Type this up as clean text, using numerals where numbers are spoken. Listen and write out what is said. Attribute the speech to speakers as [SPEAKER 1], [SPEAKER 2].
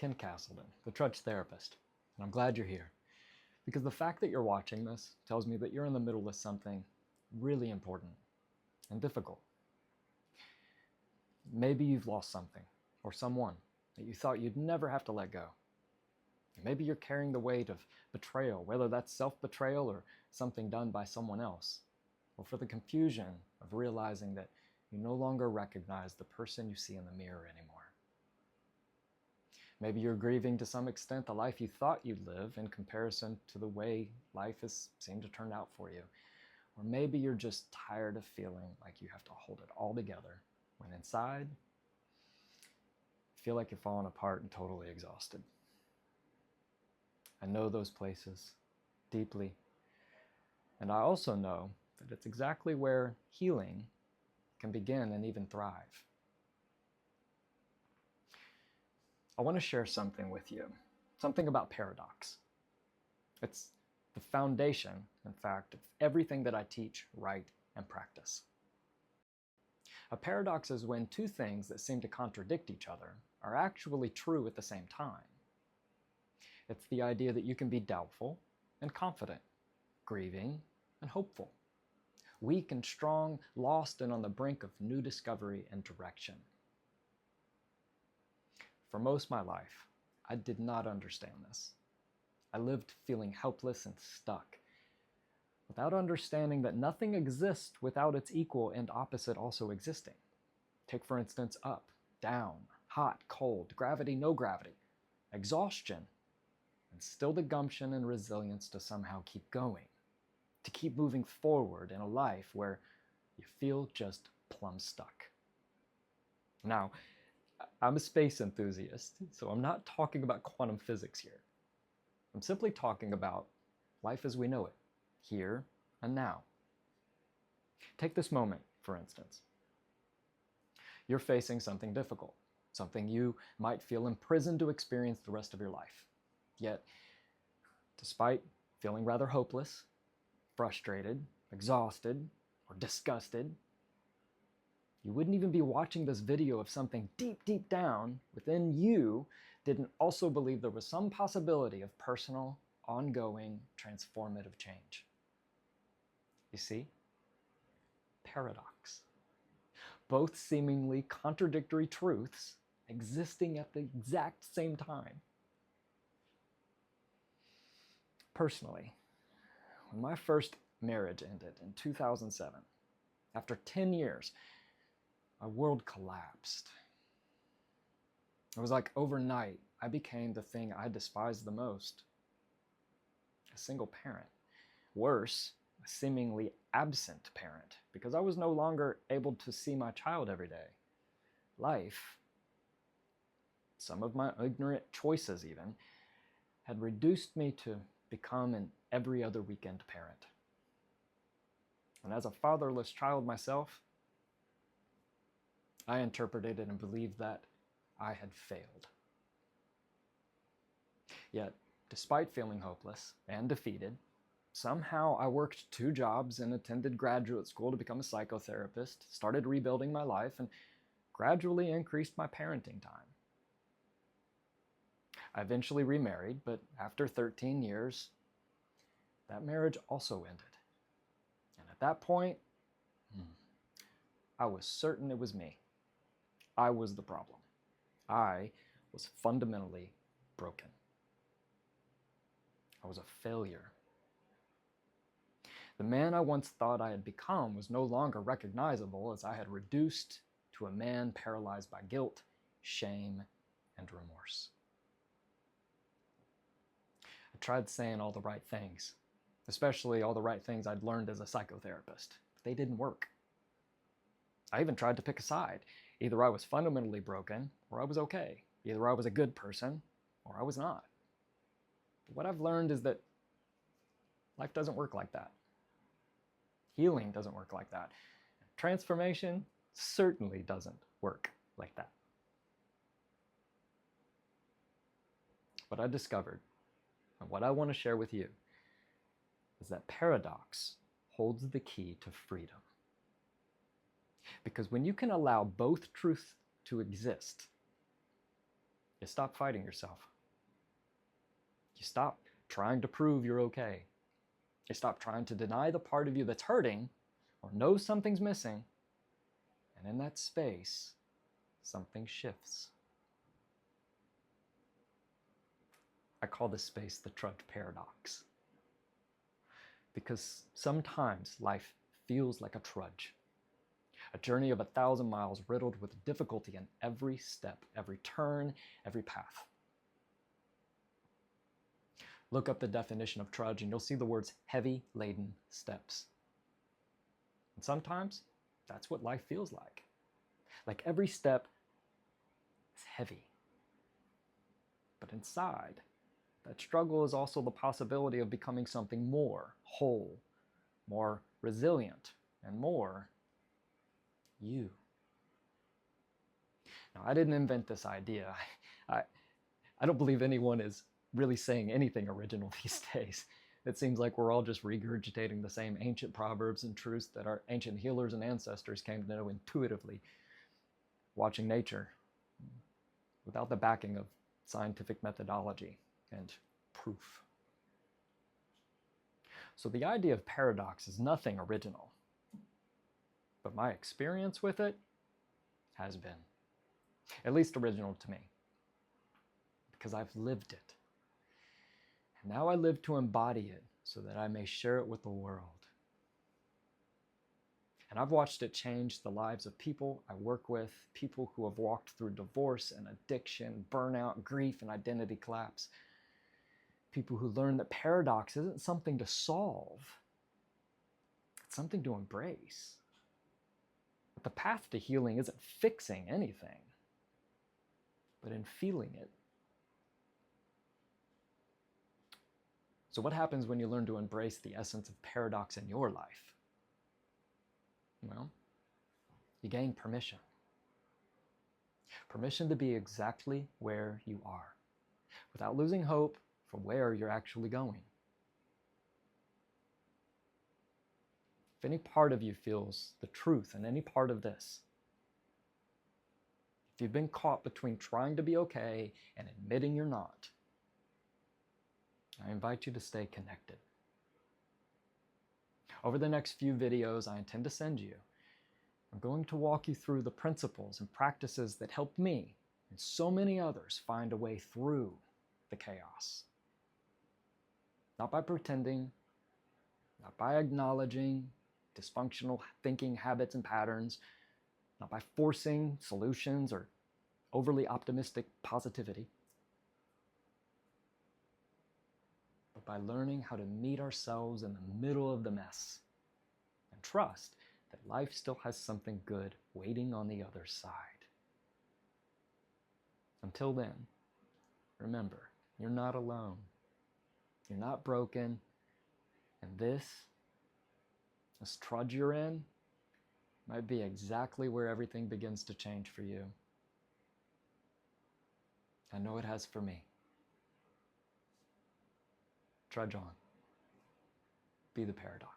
[SPEAKER 1] Ken Castleton, the Trudge Therapist, and I'm glad you're here. Because the fact that you're watching this tells me that you're in the middle of something really important and difficult. Maybe you've lost something or someone that you thought you'd never have to let go. Maybe you're carrying the weight of betrayal, whether that's self-betrayal or something done by someone else, or for the confusion of realizing that you no longer recognize the person you see in the mirror anymore. Maybe you're grieving to some extent the life you thought you'd live in comparison to the way life has seemed to turn out for you. Or maybe you're just tired of feeling like you have to hold it all together when inside you feel like you're falling apart and totally exhausted. I know those places deeply. And I also know that it's exactly where healing can begin and even thrive. I want to share something with you, something about paradox. It's the foundation, in fact, of everything that I teach, write, and practice. A paradox is when two things that seem to contradict each other are actually true at the same time. It's the idea that you can be doubtful and confident, grieving and hopeful, weak and strong, lost and on the brink of new discovery and direction. For most of my life, I did not understand this. I lived feeling helpless and stuck, without understanding that nothing exists without its equal and opposite also existing. Take, for instance, up, down, hot, cold, gravity, no gravity, exhaustion, and still the gumption and resilience to somehow keep going, to keep moving forward in a life where you feel just plumb stuck. Now, I'm a space enthusiast, so I'm not talking about quantum physics here. I'm simply talking about life as we know it, here and now. Take this moment, for instance. You're facing something difficult, something you might feel imprisoned to experience the rest of your life. Yet, despite feeling rather hopeless, frustrated, exhausted, or disgusted, you wouldn't even be watching this video if something deep, deep down within you didn't also believe there was some possibility of personal, ongoing, transformative change. You see? Paradox. Both seemingly contradictory truths existing at the exact same time. Personally, when my first marriage ended in 2007, after 10 years, my world collapsed. It was like overnight, I became the thing I despised the most. A single parent. Worse, a seemingly absent parent, because I was no longer able to see my child every day. Life, some of my ignorant choices even, had reduced me to become an every other weekend parent. And as a fatherless child myself, I interpreted it and believed that I had failed. Yet, despite feeling hopeless and defeated, somehow I worked 2 jobs and attended graduate school to become a psychotherapist, started rebuilding my life, and gradually increased my parenting time. I eventually remarried, but after 13 years, that marriage also ended. And at that point, I was certain it was me. I was the problem. I was fundamentally broken. I was a failure. The man I once thought I had become was no longer recognizable, as I had reduced to a man paralyzed by guilt, shame, and remorse. I tried saying all the right things, especially all the right things I'd learned as a psychotherapist, but they didn't work. I even tried to pick a side. Either I was fundamentally broken, or I was okay. Either I was a good person, or I was not. But what I've learned is that life doesn't work like that. Healing doesn't work like that. Transformation certainly doesn't work like that. What I discovered, and what I want to share with you, is that paradox holds the key to freedom. Because when you can allow both truths to exist, You stop fighting yourself. You stop trying to prove you're okay. You stop trying to deny the part of you that's hurting or knows something's missing. And in that space, something shifts. I call this space the Trudge Paradox. Because sometimes life feels like a trudge. A journey of 1,000 miles riddled with difficulty in every step, every turn, every path. Look up the definition of trudge and you'll see the words heavy laden steps. And sometimes that's what life feels like. Like every step is heavy. But inside, that struggle is also the possibility of becoming something more whole, more resilient, and more you. Now, I didn't invent this idea. I don't believe anyone is really saying anything original these days. It seems like we're all just regurgitating the same ancient proverbs and truths that our ancient healers and ancestors came to know intuitively, watching nature, without the backing of scientific methodology and proof. So the idea of paradox is nothing original, but my experience with it has been, at least original to me, because I've lived it. And now I live to embody it so that I may share it with the world. And I've watched it change the lives of people I work with, people who have walked through divorce and addiction, burnout, grief, and identity collapse. People who learn that paradox isn't something to solve, it's something to embrace. But the path to healing isn't fixing anything, but in feeling it. So what happens when you learn to embrace the essence of paradox in your life? Well, you gain permission. Permission to be exactly where you are, without losing hope for where you're actually going. If any part of you feels the truth in any part of this, if you've been caught between trying to be okay and admitting you're not, I invite you to stay connected. Over the next few videos I intend to send you, I'm going to walk you through the principles and practices that helped me and so many others find a way through the chaos. Not by pretending, not by acknowledging dysfunctional thinking habits and patterns, not by forcing solutions or overly optimistic positivity, but by learning how to meet ourselves in the middle of the mess and trust that life still has something good waiting on the other side. Until then, remember, you're not alone. You're not broken. And this trudge you're in might be exactly where everything begins to change for you. I know it has for me. Trudge on. Be the paradox.